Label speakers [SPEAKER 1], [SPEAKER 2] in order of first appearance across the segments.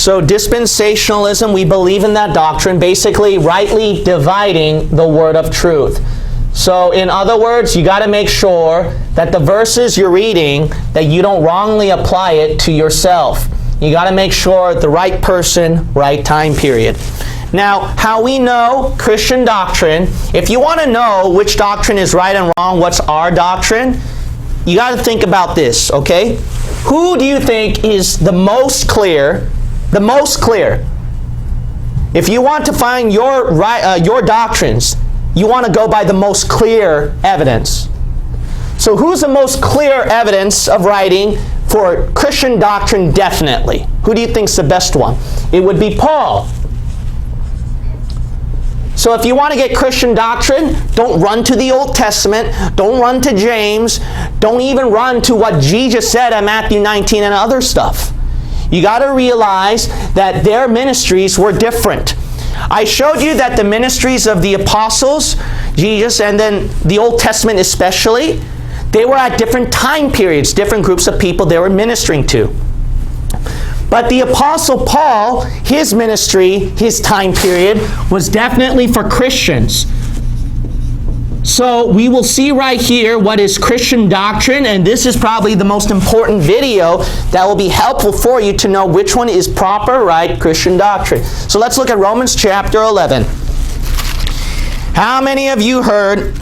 [SPEAKER 1] So dispensationalism, we believe in that doctrine, basically rightly dividing the word of truth. So in other words, you got to make sure that the verses you're reading, that you don't wrongly apply it to yourself. You got to make sure the right person, right time period. Now, how we know Christian doctrine, if you want to know which doctrine is right and wrong, what's our doctrine, you got to think about this, okay? Who do you think is the most clear? The most clear. If you want to find your doctrines, you want to go by the most clear evidence. So who's the most clear evidence of writing for Christian doctrine definitely? Who do you think's the best one? It would be Paul. So if you want to get Christian doctrine, don't run to the Old Testament, don't run to James, don't even run to what Jesus said in Matthew 19 and other stuff. You got to realize that their ministries were different. I showed you that the ministries of the apostles, Jesus, and then the Old Testament especially, they were at different time periods, different groups of people they were ministering to. But the Apostle Paul, his ministry, his time period, was definitely for Christians. So we will see right here what is Christian doctrine, and this is probably the most important video that will be helpful for you to know which one is proper, right, Christian doctrine. So let's look at Romans chapter 11. How many of you heard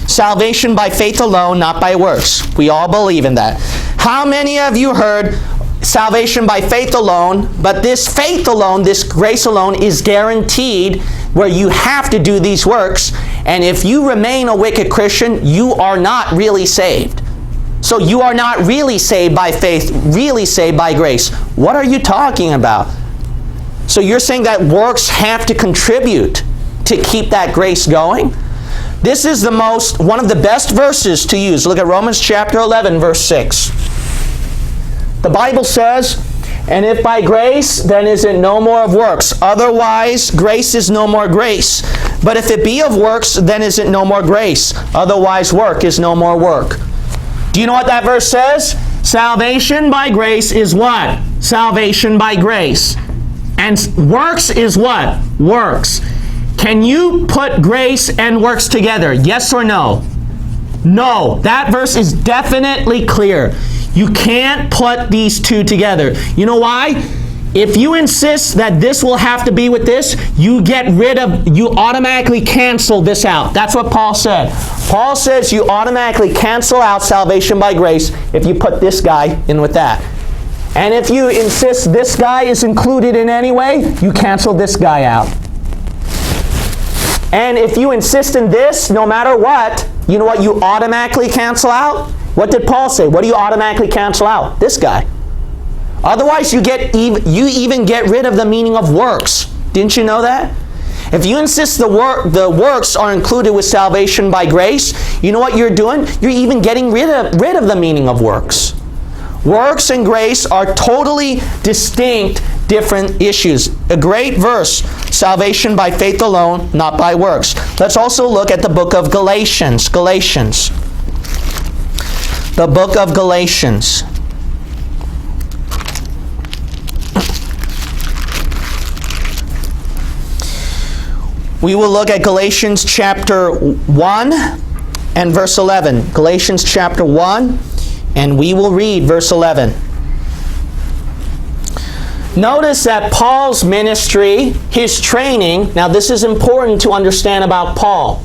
[SPEAKER 1] salvation by faith alone, not by works? We all believe in that. How many of you heard salvation by faith alone, but this faith alone, this grace alone is guaranteed, where you have to do these works, and if you remain a wicked Christian, you are not really saved. So you are not really saved by faith, really saved by grace. What are you talking about? So you're saying that works have to contribute to keep that grace going? This is one of the best verses to use. Look at Romans chapter 11, verse 6. The Bible says, "And if by grace, then is it no more of works. Otherwise, grace is no more grace. But if it be of works, then is it no more grace. Otherwise, work is no more work." Do you know what that verse says? Salvation by grace is what? Salvation by grace. And works is what? Works. Can you put grace and works together? Yes or no? No. That verse is definitely clear. You can't put these two together. You know why? If you insist that this will have to be with this, you automatically cancel this out. That's what Paul said. Paul says you automatically cancel out salvation by grace if you put this guy in with that. And if you insist this guy is included in any way, you cancel this guy out. And if you insist in this, no matter what, you know what you automatically cancel out? What did Paul say? What do you automatically cancel out? This guy. Otherwise, you even get rid of the meaning of works. Didn't you know that? If you insist the works are included with salvation by grace, you know what you're doing? You're even getting rid of the meaning of works. Works and grace are totally distinct, different issues. A great verse, salvation by faith alone, not by works. Let's also look at the book of Galatians. The book of Galatians. We will look at Galatians chapter 1 and verse 11. Galatians chapter 1, and we will read verse 11. Notice that Paul's ministry, his training, now this is important to understand about Paul.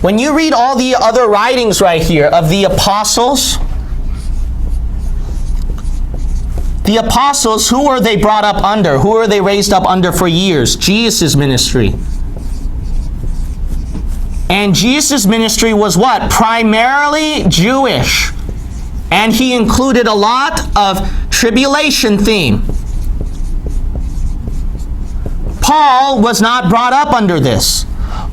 [SPEAKER 1] When you read all the other writings right here of the apostles, who were they brought up under? Who were they raised up under for years? Jesus' ministry. And Jesus' ministry was what? Primarily Jewish. And he included a lot of tribulation theme. Paul was not brought up under this.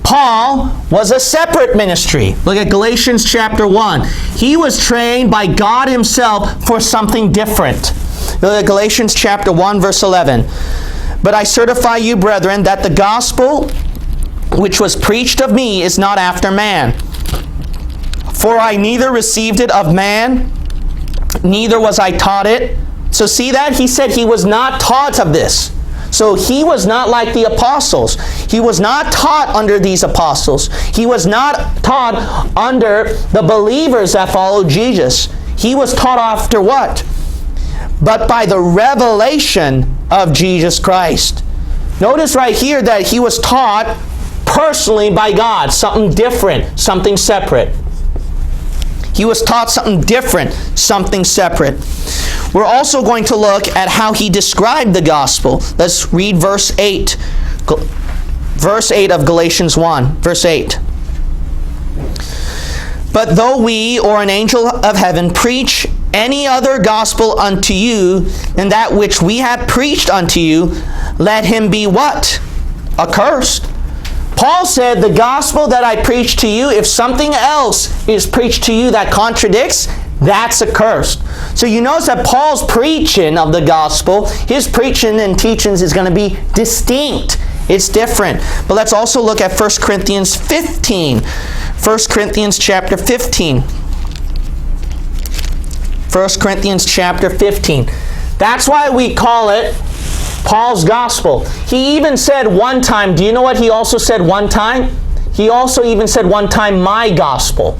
[SPEAKER 1] Paul was a separate ministry. Look at Galatians chapter 1. He was trained by God himself for something different. Look at Galatians chapter 1, verse 11. "But I certify you, brethren, that the gospel which was preached of me is not after man. For I neither received it of man, neither was I taught it, So see that? He said he was not taught of this. So he was not like the apostles. He was not taught under these apostles. He was not taught under the believers that followed Jesus. He was taught after what? But by the revelation of Jesus Christ. Notice right here that he was taught personally by God, something different, something separate. He was taught something different, something separate. We're also going to look at how he described the gospel. Let's read verse 8. Verse 8 of Galatians 1. Verse 8. But though we or an angel of heaven preach any other gospel unto you than that which we have preached unto you, let him be what? Accursed. Paul said, the gospel that I preach to you, if something else is preached to you that contradicts, that's accursed. So you notice that Paul's preaching of the gospel, his preaching and teachings is going to be distinct. It's different. But let's also look at 1 Corinthians 15. 1 Corinthians chapter 15. 1 Corinthians chapter 15. That's why we call it Paul's gospel. He even said one time, do you know what he also said one time? He also even said one time, my gospel.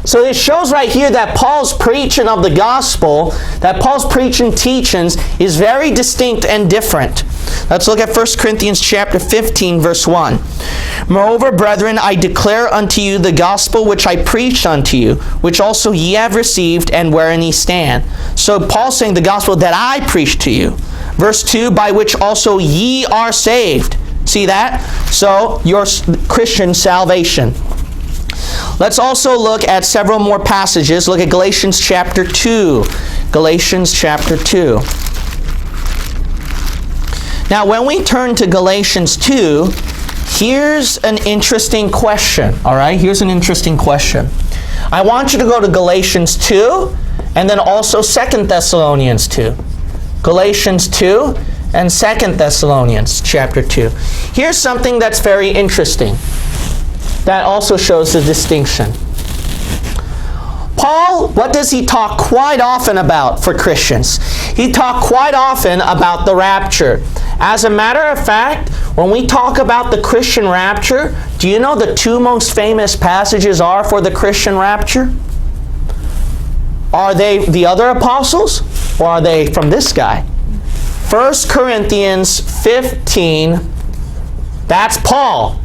[SPEAKER 1] So it shows right here that Paul's preaching of the gospel, that Paul's preaching teachings is very distinct and different. Let's look at 1 Corinthians chapter 15, verse 1. Moreover, brethren, I declare unto you the gospel which I preached unto you, which also ye have received, and wherein ye stand. So Paul's saying the gospel that I preached to you. Verse 2, by which also ye are saved. See that? So, your Christian salvation. Let's also look at several more passages. Look at Galatians chapter 2. Galatians chapter 2. Now, when we turn to Galatians 2, here's an interesting question. All right? Here's an interesting question. I want you to go to Galatians 2 and then also 2 Thessalonians 2. Galatians 2 and 2 Thessalonians chapter 2. Here's something that's very interesting that also shows the distinction. Paul, what does he talk quite often about for Christians? He talked quite often about the rapture. As a matter of fact, when we talk about the Christian rapture, do you know the two most famous passages are for the Christian rapture? Are they the other apostles, or are they from this guy? 1 Corinthians 15, that's Paul.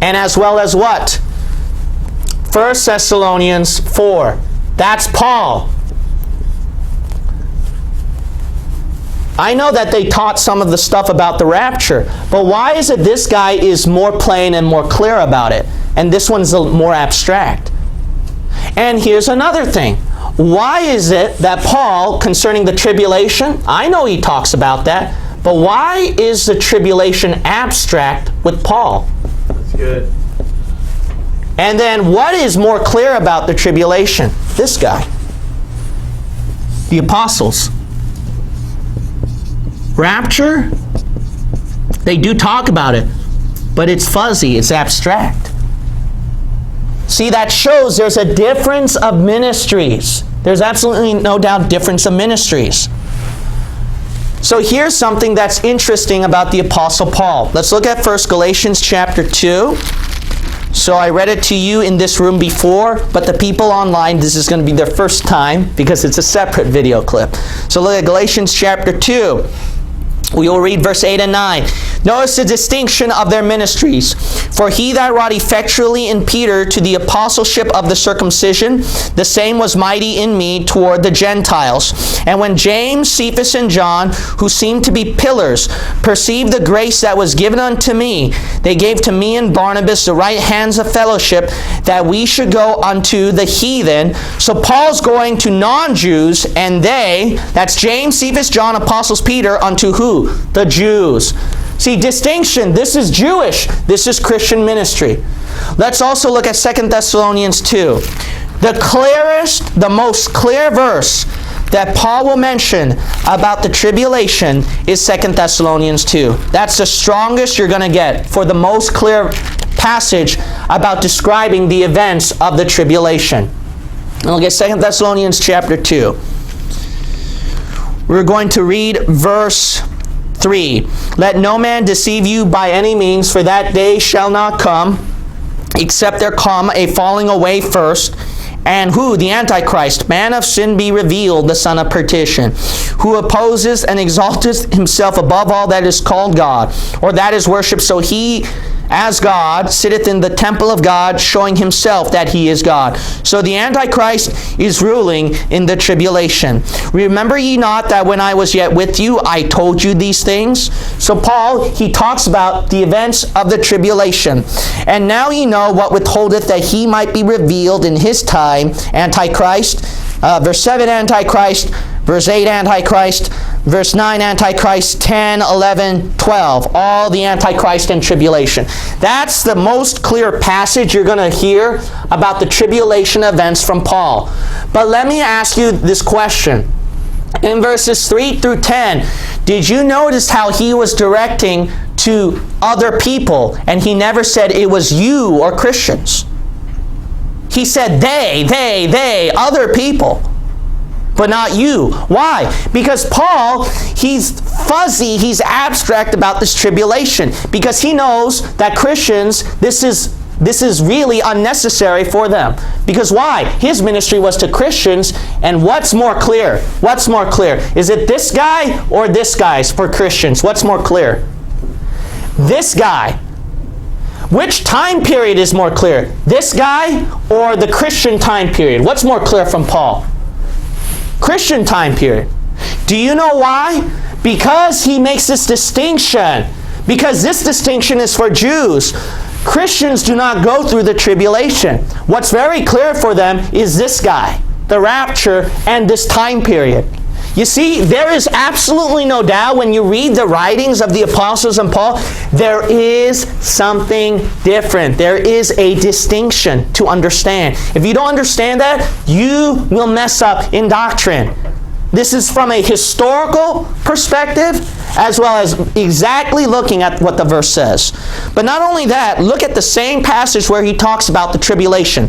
[SPEAKER 1] And as well as what? 1 Thessalonians 4, that's Paul. I know that they taught some of the stuff about the rapture, but why is it this guy is more plain and more clear about it, and this one's more abstract? And here's another thing. Why is it that Paul, concerning the tribulation, I know he talks about that, but why is the tribulation abstract with Paul?
[SPEAKER 2] That's good.
[SPEAKER 1] And then what is more clear about the tribulation? This guy. The apostles. Rapture, they do talk about it, but it's fuzzy, it's abstract. See, that shows there's a difference of ministries. There's absolutely no doubt difference of ministries. So here's something that's interesting about the Apostle Paul. Let's look at first Galatians chapter 2. So I read it to you in this room before, but the people online, this is going to be their first time because it's a separate video clip. So look at Galatians chapter 2. We will read verse 8 and 9. Notice the distinction of their ministries. For he that wrought effectually in Peter to the apostleship of the circumcision, the same was mighty in me toward the Gentiles. And when James, Cephas, and John, who seemed to be pillars, perceived the grace that was given unto me, they gave to me and Barnabas the right hands of fellowship, that we should go unto the heathen. So Paul's going to non-Jews, and they, that's James, Cephas, John, apostles, Peter, unto who? The Jews. See, distinction. This is Jewish. This is Christian ministry. Let's also look at 2 Thessalonians 2. The clearest, the most clear verse that Paul will mention about the tribulation is 2 Thessalonians 2. That's the strongest you're going to get for the most clear passage about describing the events of the tribulation. And look at 2 Thessalonians chapter 2. We're going to read verse 3. Let no man deceive you by any means, for that day shall not come, except there come a falling away first. And who? The Antichrist, man of sin, be revealed, the son of perdition, who opposes and exalteth himself above all that is called God, or that is worshipped. So he, as God, sitteth in the temple of God, showing himself that he is God. So the Antichrist is ruling in the tribulation. Remember ye not that when I was yet with you, I told you these things? So Paul, he talks about the events of the tribulation. And now ye know what withholdeth that he might be revealed in his time, Antichrist. Verse 7, Antichrist. Verse 8, Antichrist. Verse 9, Antichrist. 10, 11, 12. All the Antichrist and tribulation. That's the most clear passage you're going to hear about the tribulation events from Paul. But let me ask you this question. In verses 3 through 10, did you notice how he was directing to other people? And he never said it was you or Christians. He said they, other people. But not you. Why? Because Paul, he's fuzzy, he's abstract about this tribulation. Because he knows that Christians, this is really unnecessary for them. Because why? His ministry was to Christians, and what's more clear? What's more clear? Is it this guy or this guy's for Christians? What's more clear? This guy. Which time period is more clear? This guy or the Christian time period? What's more clear from Paul? Christian time period. Do you know why? Because he makes this distinction. Because this distinction is for Jews. Christians do not go through the tribulation. What's very clear for them is this guy, the rapture, and this time period. You see, there is absolutely no doubt when you read the writings of the apostles and Paul, there is something different. There is a distinction to understand. If you don't understand that, you will mess up in doctrine. This is from a historical perspective as well as exactly looking at what the verse says. But not only that, look at the same passage where he talks about the tribulation.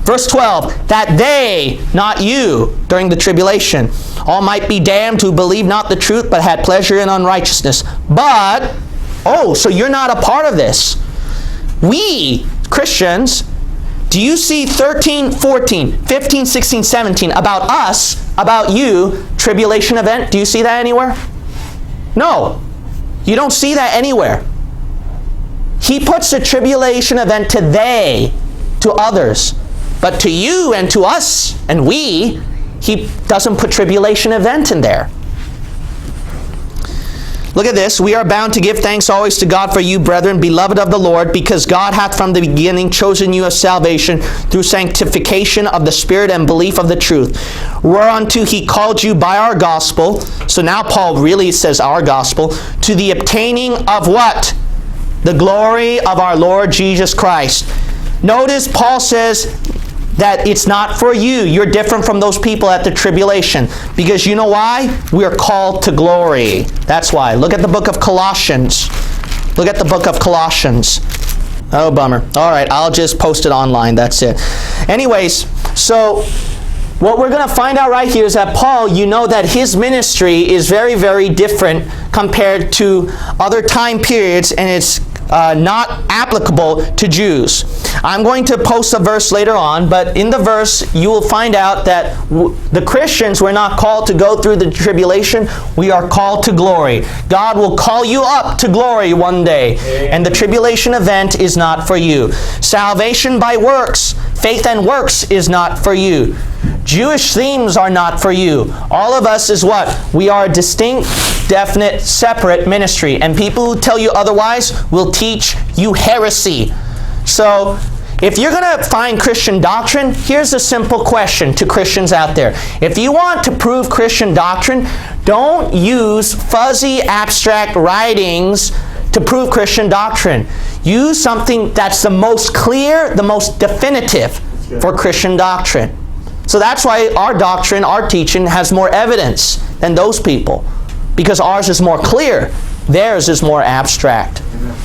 [SPEAKER 1] Verse 12, that they, not you, during the tribulation, all might be damned who believed not the truth, but had pleasure in unrighteousness. But, so you're not a part of this. We, Christians, do you see 13, 14, 15, 16, 17, about us, about you, tribulation event? Do you see that anywhere? No. You don't see that anywhere. He puts the tribulation event to they, to others. But to you and to us and we, he doesn't put tribulation event in there. Look at this. We are bound to give thanks always to God for you, brethren, beloved of the Lord, because God hath from the beginning chosen you of salvation through sanctification of the Spirit and belief of the truth, whereunto he called you by our gospel. So now Paul really says our gospel, to the obtaining of what? The glory of our Lord Jesus Christ. Notice Paul says that it's not for you. You're different from those people at the tribulation. Because you know why? We are called to glory. That's why. Look at the book of Colossians. Look at the book of Colossians. Oh, bummer. All right, I'll just post it online. That's it. Anyways, so what we're going to find out right here is that Paul, you know that his ministry is very, very different compared to other time periods, and it's not applicable to Jews. I'm going to post a verse later on, but in the verse you will find out that the Christians were not called to go through the tribulation. We are called to glory. God will call you up to glory one day. Amen. And the tribulation event is not for you. Salvation by works, faith and works is not for you. Jewish themes are not for you. All of us is what? We are a distinct, definite, separate ministry. And people who tell you otherwise will teach you heresy. So, if you're going to find Christian doctrine, here's a simple question to Christians out there. If you want to prove Christian doctrine, don't use fuzzy, abstract writings to prove Christian doctrine. Use something that's the most clear, the most definitive for Christian doctrine. So that's why our doctrine, our teaching, has more evidence than those people. Because ours is more clear. Theirs is more abstract. Amen.